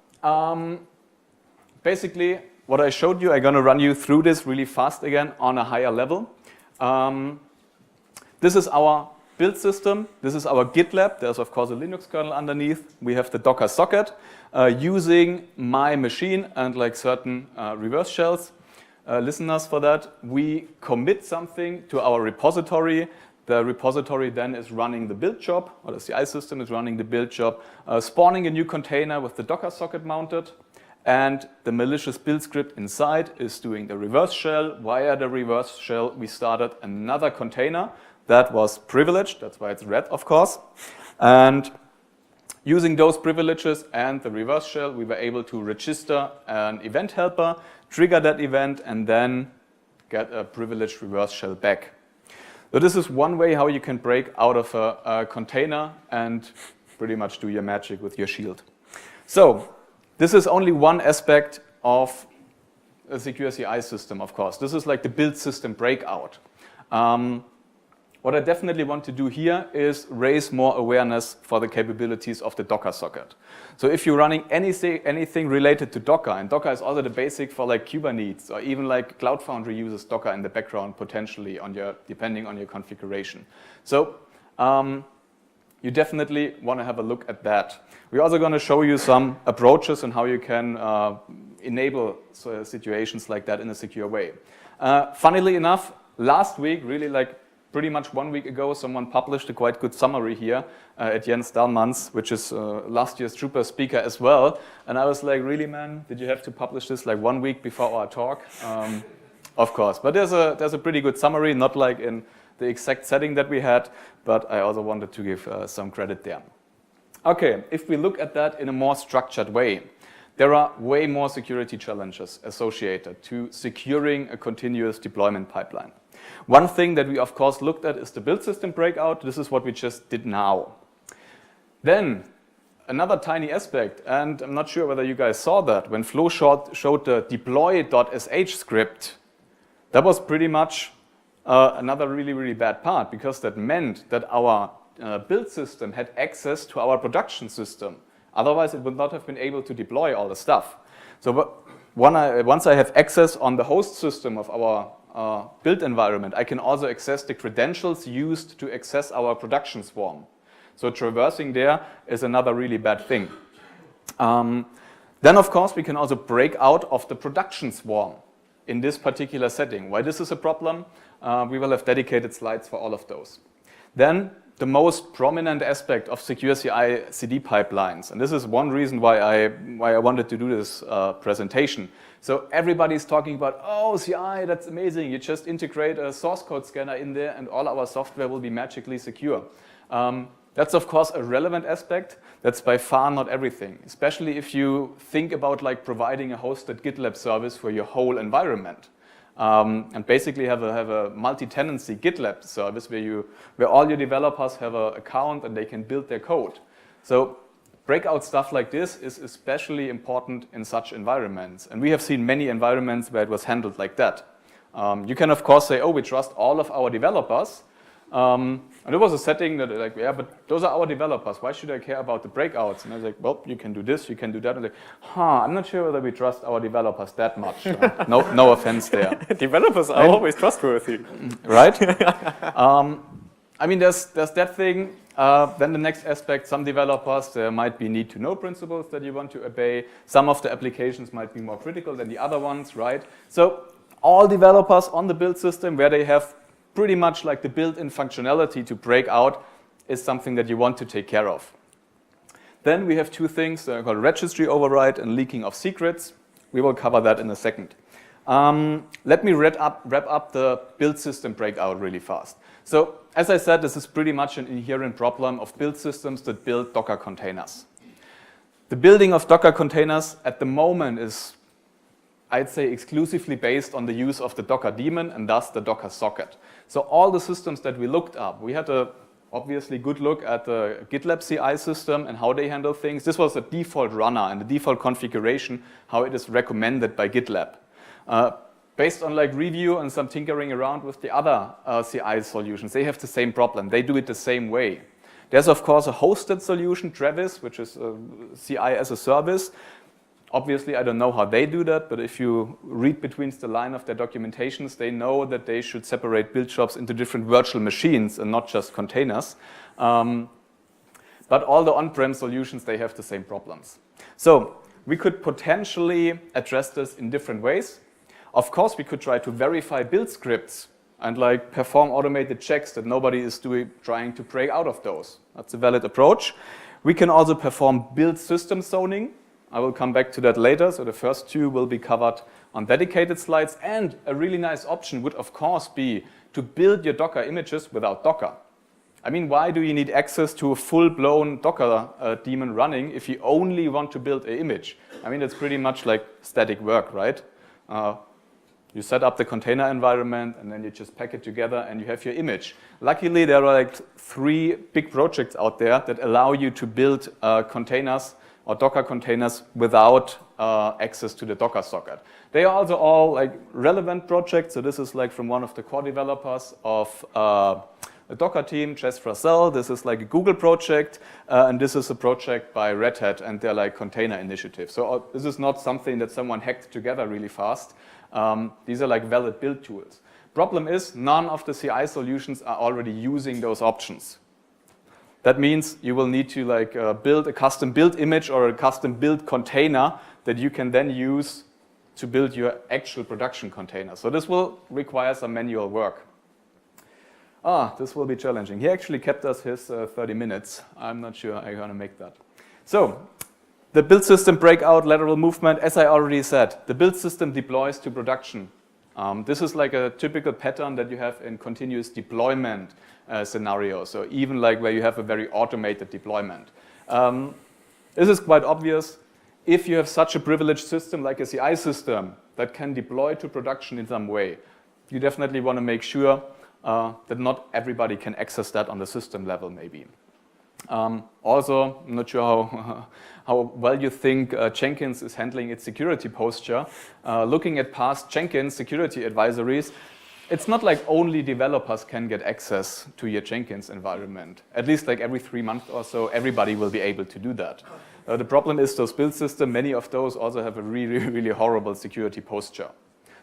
basically, what I showed you, I'm going to run you through this really fast again on a higher level. This is our build system. This is our GitLab. There's, of course, a Linux kernel underneath. We have the Docker socket using my machine and like certain reverse shells. Listeners for that. We commit something to our repository. The repository then is running the build job, or the CI system is running the build job, spawning a new container with the Docker socket mounted. And the malicious build script inside is doing the reverse shell. Via the reverse shell, we started another container that was privileged. That's why it's red, of course. And using those privileges and the reverse shell, we were able to register an event helper, trigger that event, and then get a privileged reverse shell back. So this is one way how you can break out of a container and pretty much do your magic with your shield. So this is only one aspect of a secure CI system, of course. This is like the build system breakout. What I definitely want to do here is raise more awareness for the capabilities of the Docker socket. So if you're running anything related to Docker, and Docker is also the basic for like Kubernetes, or even like Cloud Foundry uses Docker in the background potentially depending on your configuration. So you definitely want to have a look at that. We're also going to show you some approaches on how you can enable situations like that in a secure way. Funnily enough, last week, really like pretty much 1 week ago, someone published a quite good summary here at Jens Dahlmann's, which is last year's Drupal speaker as well. And I was like, really, man, did you have to publish this like 1 week before our talk? Of course, but there's a pretty good summary, not like in the exact setting that we had, but I also wanted to give some credit there. Okay, if we look at that in a more structured way, there are way more security challenges associated to securing a continuous deployment pipeline. One thing that we, of course, looked at is the build system breakout. This is what we just did now. Then, another tiny aspect, and I'm not sure whether you guys saw that, when Flo showed the deploy.sh script, that was pretty much another really, really bad part, because that meant that our build system had access to our production system. Otherwise, it would not have been able to deploy all the stuff. So once I have access on the host system of our build environment, I can also access the credentials used to access our production swarm. So traversing there is another really bad thing. Then, of course, we can also break out of the production swarm in this particular setting. Why this is a problem, we will have dedicated slides for all of those. Then, the most prominent aspect of secure CI/CD pipelines, and this is one reason why I wanted to do this presentation. So everybody's talking about, oh, CI, that's amazing. You just integrate a source code scanner in there and all our software will be magically secure. That's, of course, a relevant aspect. That's by far not everything, especially if you think about like providing a hosted GitLab service for your whole environment. And basically have a multi-tenancy GitLab service where all your developers have an account and they can build their code. So breakout stuff like this is especially important in such environments. And we have seen many environments where it was handled like that. You can, of course, say, oh, we trust all of our developers. And it was a setting that like, yeah, but those are our developers. Why should I care about the breakouts? And I was like, well, you can do this, you can do that. And like, I'm not sure whether we trust our developers that much. No offense there. Developers are always trustworthy. Right? I mean, there's that thing. Then the next aspect, some developers, there might be need-to-know principles that you want to obey. Some of the applications might be more critical than the other ones, right? So all developers on the build system where they have pretty much like the built-in functionality to break out is something that you want to take care of. Then we have two things called registry override and leaking of secrets. We will cover that in a second. Let me wrap up the build system breakout really fast. So as I said, this is pretty much an inherent problem of build systems that build Docker containers. The building of Docker containers at the moment is, I'd say, exclusively based on the use of the Docker daemon and thus the Docker socket. So all the systems that we looked up, we had a obviously good look at the GitLab CI system and how they handle things. This was the default runner and the default configuration, how it is recommended by GitLab. Based on like review and some tinkering around with the other CI solutions, they have the same problem. They do it the same way. There's, of course, a hosted solution, Travis, which is CI as a service. Obviously, I don't know how they do that, but if you read between the line of their documentations, they know that they should separate build jobs into different virtual machines and not just containers. But all the on-prem solutions, they have the same problems. So we could potentially address this in different ways. Of course, we could try to verify build scripts and like perform automated checks that nobody is trying to break out of those. That's a valid approach. We can also perform build system zoning. I will come back to that later. So the first two will be covered on dedicated slides. And a really nice option would, of course, be to build your Docker images without Docker. I mean, why do you need access to a full-blown Docker daemon running if you only want to build an image? I mean, it's pretty much like static work, right? You set up the container environment, and then you just pack it together, and you have your image. Luckily, there are like 3 big projects out there that allow you to build containers or Docker containers without access to the Docker socket. They are also all like relevant projects. So this is like from one of the core developers of a Docker team, Jess Frazel. This is like a Google project, and this is a project by Red Hat and their like container initiative. So this is not something that someone hacked together really fast. These are like valid build tools. Problem is, none of the CI solutions are already using those options. That means you will need to like build a custom build image or a custom build container that you can then use to build your actual production container. So this will require some manual work. This will be challenging. He actually kept us his 30 minutes. I'm not sure I'm going to make that. So the build system breakout lateral movement, as I already said, the build system deploys to production. This is like a typical pattern that you have in continuous deployment scenarios. So even like where you have a very automated deployment. This is quite obvious. If you have such a privileged system like a CI system that can deploy to production in some way, you definitely want to make sure that not everybody can access that on the system level, maybe. Also, I'm not sure how well you think Jenkins is handling its security posture. Looking at past Jenkins security advisories, it's not like only developers can get access to your Jenkins environment. At least like every 3 months or so, everybody will be able to do that. The problem is those build systems, many of those also have a really, really horrible security posture.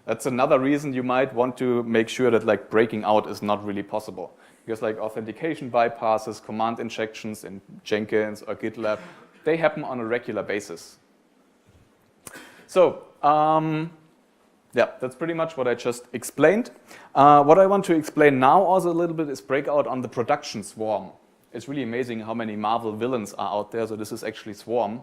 That's another reason you might want to make sure that like breaking out is not really possible. Because like authentication bypasses, command injections in Jenkins or GitLab, they happen on a regular basis. So, yeah, that's pretty much what I just explained. What I want to explain now also a little bit is breakout on the production swarm. It's really amazing how many Marvel villains are out there. So this is actually Swarm.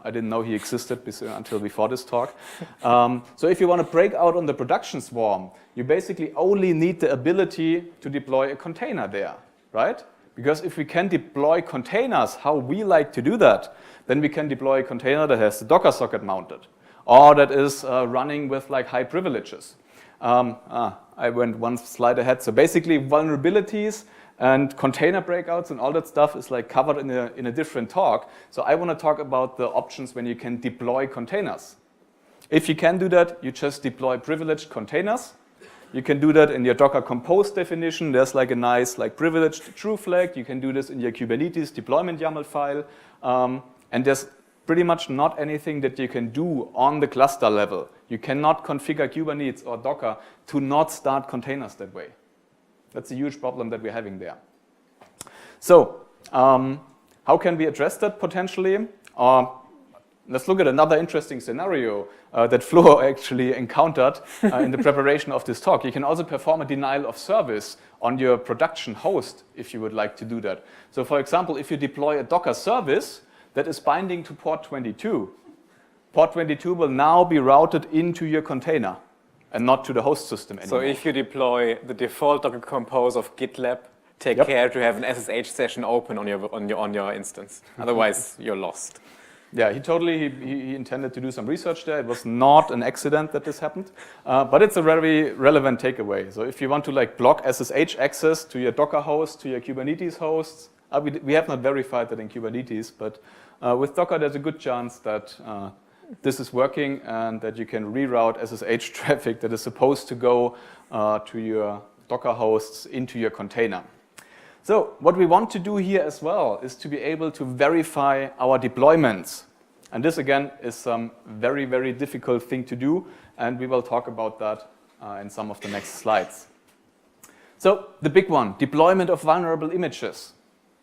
I didn't know he existed until before this talk. So if you want to break out on the production swarm, you basically only need the ability to deploy a container there, right? Because if we can deploy containers how we like to do that, then we can deploy a container that has the Docker socket mounted, or that is running with like high privileges. I went one slide ahead. So basically vulnerabilities and container breakouts and all that stuff is like covered in a different talk. So I want to talk about the options when you can deploy containers. If you can do that, you just deploy privileged containers. You can do that in your Docker Compose definition. There's like a nice like privileged true flag. You can do this in your Kubernetes deployment YAML file. And there's pretty much not anything that you can do on the cluster level. You cannot configure Kubernetes or Docker to not start containers that way. That's a huge problem that we're having there. So, how can we address that potentially? Let's look at another interesting scenario that Flo actually encountered in the preparation of this talk. You can also perform a denial of service on your production host if you would like to do that. So, for example, if you deploy a Docker service that is binding to port 22, port 22 will now be routed into your container and not to the host system anymore. So if you deploy the default Docker Compose of GitLab, take care to have an SSH session open on your instance. Otherwise, you're lost. Yeah, he intended to do some research there. It was not an accident that this happened, but it's a very relevant takeaway. So if you want to like block SSH access to your Docker host, to your Kubernetes hosts, we have not verified that in Kubernetes, but with Docker, there's a good chance that this is working and that you can reroute SSH traffic that is supposed to go to your Docker hosts into your container. So what we want to do here as well is to be able to verify our deployments. And this, again, is some very, very difficult thing to do, and we will talk about that in some of the next slides. So the big one, deployment of vulnerable images.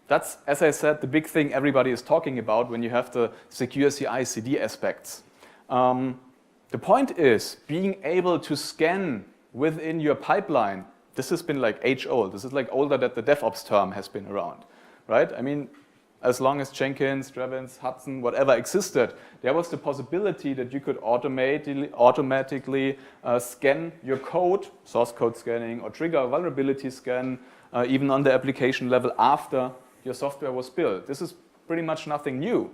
That's, as I said, the big thing everybody is talking about when you have the secure CI/CD aspects. The point is being able to scan within your pipeline. This has been like age-old. This is like older than the DevOps term has been around, right? I mean, as long as Jenkins, Drevins, Hudson, whatever existed, there was the possibility that you could automatically scan your code, source code scanning, or trigger a vulnerability scan, even on the application level after your software was built. This is pretty much nothing new.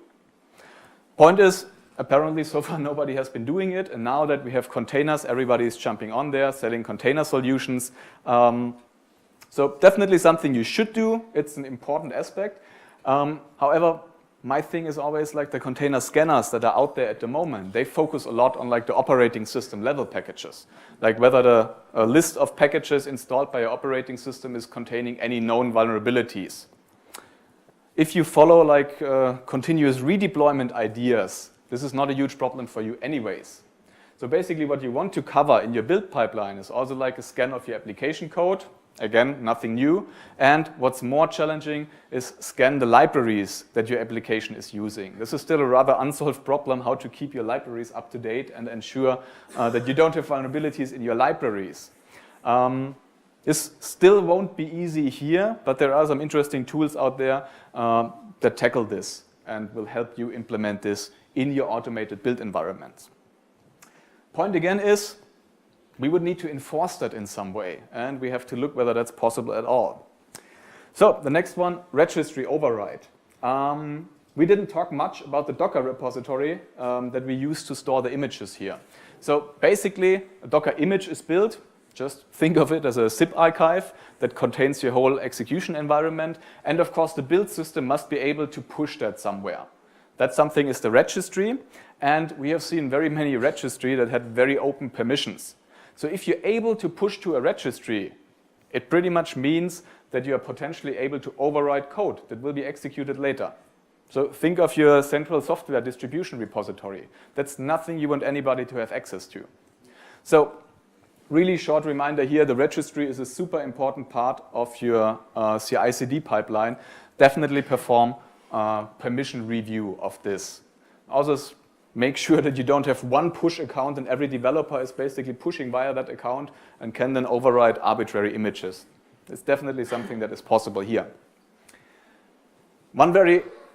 Point is, apparently so far nobody has been doing it, and now that we have containers, everybody is jumping on there, selling container solutions. So definitely something you should do. It's an important aspect. However, my thing is always like the container scanners that are out there at the moment. They focus a lot on like the operating system level packages, like whether the list of packages installed by your operating system is containing any known vulnerabilities. If you follow like continuous redeployment ideas, this is not a huge problem for you anyways. So basically what you want to cover in your build pipeline is also like a scan of your application code. Again, nothing new. And what's more challenging is scan the libraries that your application is using. This is still a rather unsolved problem, how to keep your libraries up to date and ensure that you don't have vulnerabilities in your libraries. This still won't be easy here, but there are some interesting tools out there that tackle this and will help you implement this in your automated build environments. Point again is, we would need to enforce that in some way, and we have to look whether that's possible at all. So the next one, registry override. We didn't talk much about the Docker repository that we use to store the images here. So basically, a Docker image is built. Just think of it as a zip archive that contains your whole execution environment. And of course, the build system must be able to push that somewhere. That something is the registry. And we have seen very many registry that had very open permissions. So if you're able to push to a registry, it pretty much means that you are potentially able to override code that will be executed later. So think of your central software distribution repository. That's nothing you want anybody to have access to. So really short reminder here, the registry is a super important part of your CI/CD pipeline. Definitely perform permission review of this. Also, make sure that you don't have one push account and every developer is basically pushing via that account and can then override arbitrary images. It's definitely something that is possible here. One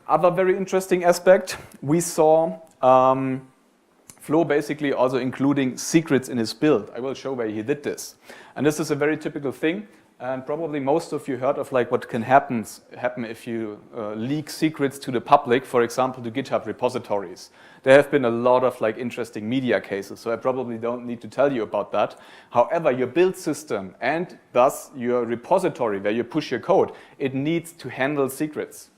other very interesting aspect, we saw Flo basically also including secrets in his build. I will show where he did this. And this is a very typical thing. And probably most of you heard of like what can happen if you leak secrets to the public, for example, to GitHub repositories. There have been a lot of like interesting media cases, so I probably don't need to tell you about that. However, your build system and thus your repository where you push your code, it needs to handle secrets.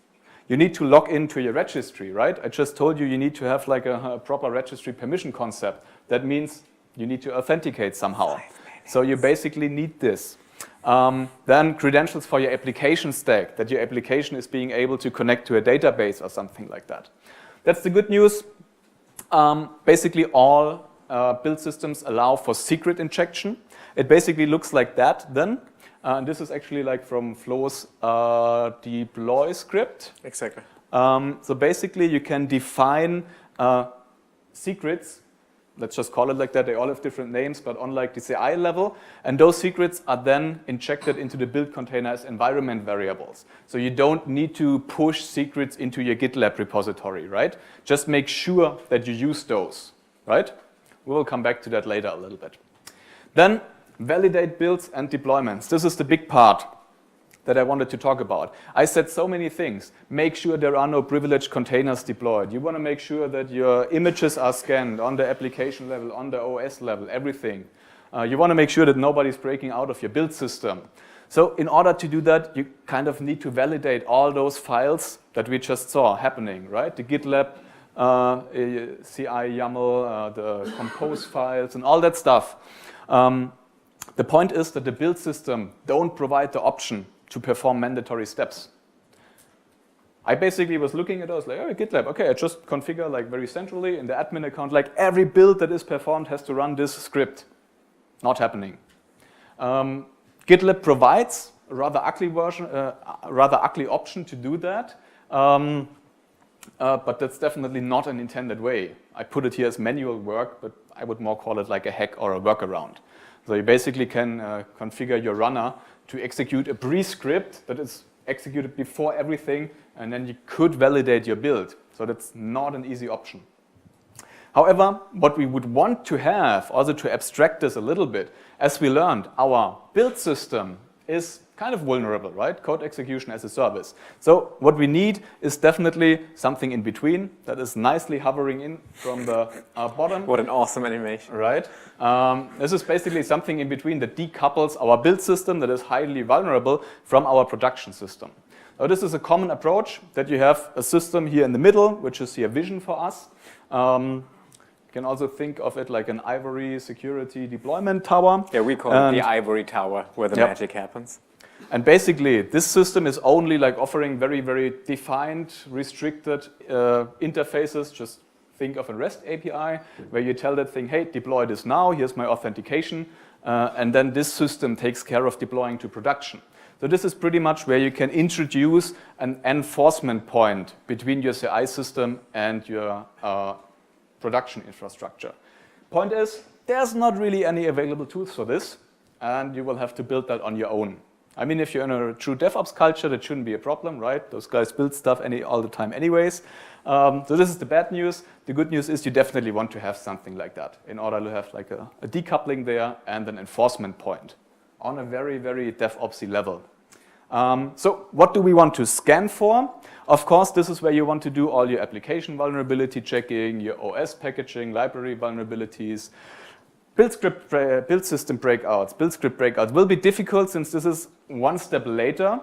You need to log into your registry, right? I just told you need to have like a proper registry permission concept. That means you need to authenticate somehow. So you basically need this. Then credentials for your application stack, that your application is being able to connect to a database or something like that. That's the good news. Basically all build systems allow for secret injection. It basically looks like that then. And this is actually like from Flo's deploy script. Exactly. So basically you can define secrets. Let's just call it like that. They all have different names, but on like the CI level. And those secrets are then injected into the build container as environment variables. So you don't need to push secrets into your GitLab repository, right? Just make sure that you use those, right? We will come back to that later a little bit. Then validate builds and deployments. This is the big part that I wanted to talk about. I said so many things. Make sure there are no privileged containers deployed. You want to make sure that your images are scanned on the application level, on the OS level, everything. You want to make sure that nobody's breaking out of your build system. So in order to do that, you kind of need to validate all those files that we just saw happening, right? The GitLab, CI YAML, the compose files, and all that stuff. The point is that the build system don't provide the option to perform mandatory steps. I basically was looking at it, I was like, oh, GitLab, okay, I just configure like very centrally in the admin account, like every build that is performed has to run this script. Not happening. GitLab provides a rather ugly version, rather ugly option to do that, but that's definitely not an intended way. I put it here as manual work, but I would more call it like a hack or a workaround. So you basically can configure your runner to execute a pre-script that is executed before everything, and then you could validate your build. So that's not an easy option. However, what we would want to have, also to abstract this a little bit, as we learned, our build system is kind of vulnerable, right? Code execution as a service. So what we need is definitely something in between that is nicely hovering in from the bottom. What an awesome animation. Right. This is basically something in between that decouples our build system that is highly vulnerable from our production system. Now, this is a common approach that you have a system here in the middle, which is here vision for us. You can also think of it like an ivory security deployment tower. Yeah, we call it the ivory tower where the magic happens. And basically, this system is only like offering very, very defined, restricted interfaces. Just think of a REST API where you tell that thing, hey, deploy this now, here's my authentication, and then this system takes care of deploying to production. So this is pretty much where you can introduce an enforcement point between your CI system and your production infrastructure. Point is, there's not really any available tools for this, and you will have to build that on your own. I mean, if you're in a true DevOps culture, that shouldn't be a problem, right? Those guys build stuff all the time anyways. So this is the bad news. The good news is you definitely want to have something like that in order to have like a decoupling there and an enforcement point on a very, very DevOpsy level. So what do we want to scan for? Of course, this is where you want to do all your application vulnerability checking, your OS packaging, library vulnerabilities. Build system breakouts, build script breakouts will be difficult since this is one step later,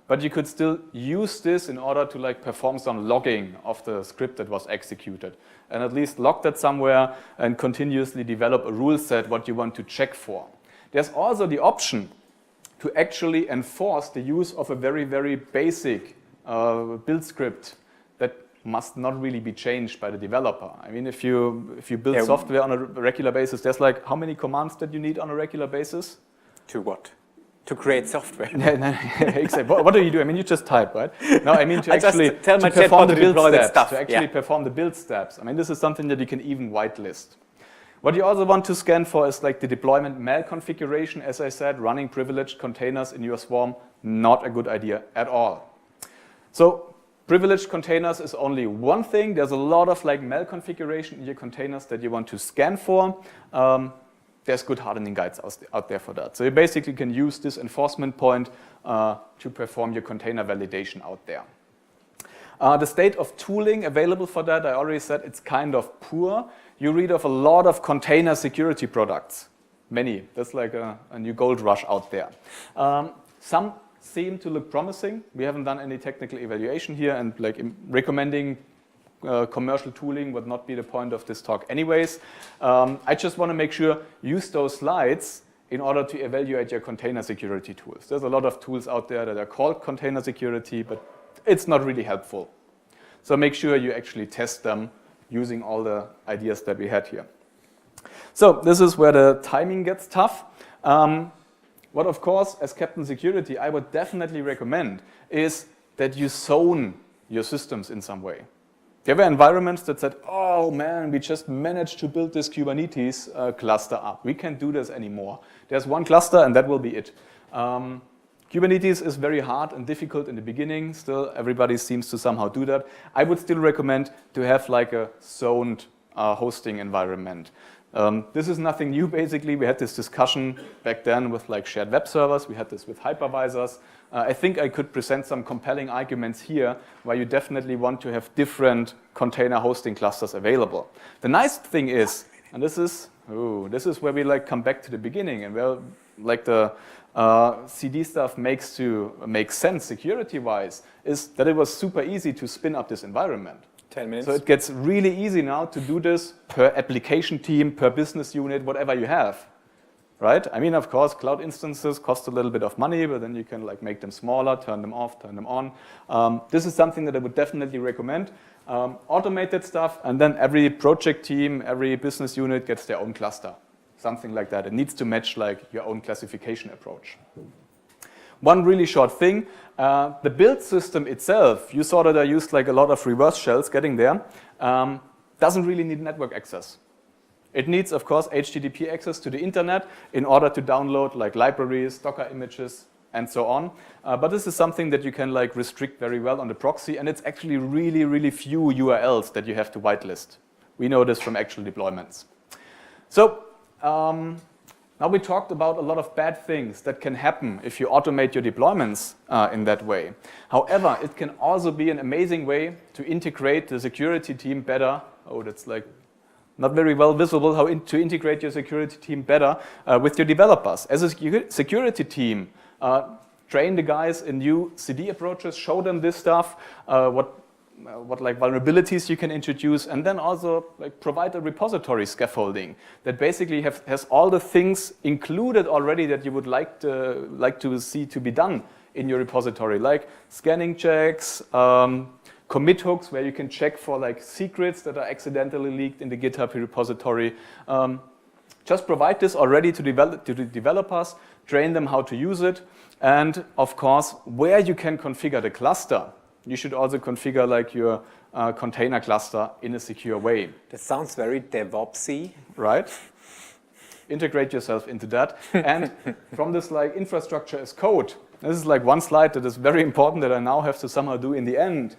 but you could still use this in order to like perform some logging of the script that was executed and at least log that somewhere and continuously develop a rule set what you want to check for. There's also the option to actually enforce the use of a very, very basic build script that must not really be changed by the developer. I mean, if you build software on a regular basis, there's like how many commands that you need on a regular basis? To what? To create software. Exactly. What do you do? I mean, you just type, right? No, I mean to actually tell my perform the build build steps. stuff. To actually perform the build steps. I mean, this is something that you can even whitelist. What you also want to scan for is like the deployment mal configuration. As I said, running privileged containers in your swarm, not a good idea at all. So privileged containers is only one thing. There's a lot of like mal configuration in your containers that you want to scan for. There's good hardening guides out there for that. So you basically can use this enforcement point to perform your container validation out there. The state of tooling available for that, I already said it's kind of poor. You read of a lot of container security products, many. That's like a new gold rush out there. Some seem to look promising. We haven't done any technical evaluation here, and like recommending commercial tooling would not be the point of this talk anyways. I just want to make sure use those slides in order to evaluate your container security tools. There's a lot of tools out there that are called container security, but it's not really helpful. So make sure you actually test them using all the ideas that we had here. So this is where the timing gets tough. What, of course, as Captain Security, I would definitely recommend is that you zone your systems in some way. There were environments that said, oh man, we just managed to build this Kubernetes cluster up. We can't do this anymore. There's one cluster and that will be it. Kubernetes is very hard and difficult in the beginning. Still, everybody seems to somehow do that. I would still recommend to have like a zoned hosting environment. This is nothing new, basically. We had this discussion back then with like shared web servers. We had this with hypervisors. I think I could present some compelling arguments here where you definitely want to have different container hosting clusters available. The nice thing is, and this is where we like come back to the beginning and where like the CD stuff makes sense security-wise, is that it was super easy to spin up this environment. 10 minutes. So it gets really easy now to do this per application team, per business unit, whatever you have. right? I mean, of course, cloud instances cost a little bit of money, but then you can like make them smaller, turn them off, turn them on. This is something that I would definitely recommend. Automate that stuff, and then every project team, every business unit gets their own cluster. Something like that. It needs to match like your own classification approach. One really short thing, the build system itself, you saw that I used like a lot of reverse shells getting there, doesn't really need network access. It needs, of course, HTTP access to the internet in order to download like libraries, Docker images, and so on. But this is something that you can like restrict very well on the proxy, and it's actually really, really few URLs that you have to whitelist. We know this from actual deployments. So, now we talked about a lot of bad things that can happen if you automate your deployments in that way. However, it can also be an amazing way to integrate the security team better. Oh, that's like not very well visible, to integrate your security team better with your developers. As a security team, train the guys in new CD approaches, show them this stuff, what like vulnerabilities you can introduce, and then also like provide a repository scaffolding that basically has all the things included already that you would like to see to be done in your repository, like scanning checks, commit hooks where you can check for like secrets that are accidentally leaked in the GitHub repository. Just provide this already to the developers, train them how to use it, and of course, where you can configure the cluster, you should also configure like your container cluster in a secure way. That sounds very DevOpsy. Right? Integrate yourself into that. And from this like infrastructure as code, this is like one slide that is very important that I now have to somehow do in the end.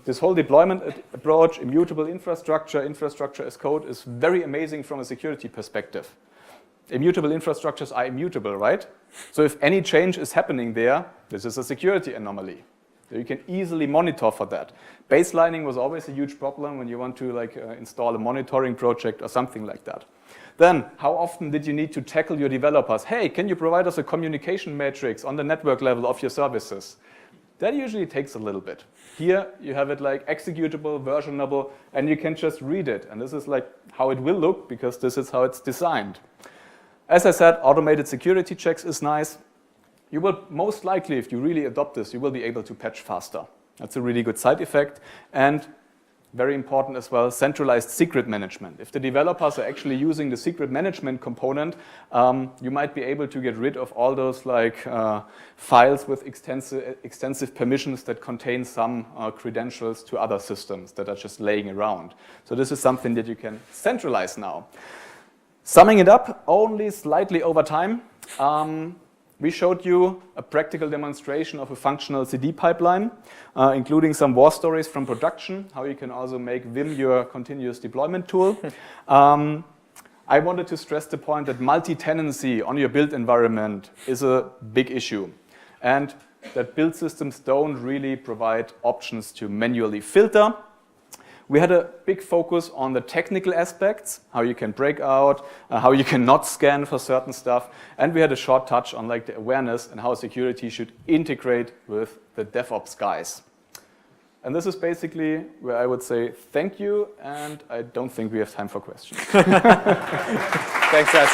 This whole deployment approach, immutable infrastructure as code is very amazing from a security perspective. Immutable infrastructures are immutable, right? So if any change is happening there, this is a security anomaly. So you can easily monitor for that. Baselining was always a huge problem when you want to like install a monitoring project or something like that. Then, how often did you need to tackle your developers? Hey, can you provide us a communication matrix on the network level of your services? That usually takes a little bit. Here, you have it like executable, versionable, and you can just read it. And this is like how it will look because this is how it's designed. As I said, automated security checks is nice. You will most likely, if you really adopt this, you will be able to patch faster. That's a really good side effect. And very important as well, centralized secret management. If the developers are actually using the secret management component, you might be able to get rid of all those like files with extensive permissions that contain some credentials to other systems that are just laying around. So this is something that you can centralize now. Summing it up, only slightly over time, we showed you a practical demonstration of a functional CD pipeline, including some war stories from production, how you can also make Vim your continuous deployment tool. I wanted to stress the point that multi-tenancy on your build environment is a big issue, and that build systems don't really provide options to manually filter. We had a big focus on the technical aspects, how you can break out, how you can not scan for certain stuff, and we had a short touch on like the awareness and how security should integrate with the DevOps guys. And this is basically where I would say thank you, and I don't think we have time for questions. Thanks, guys.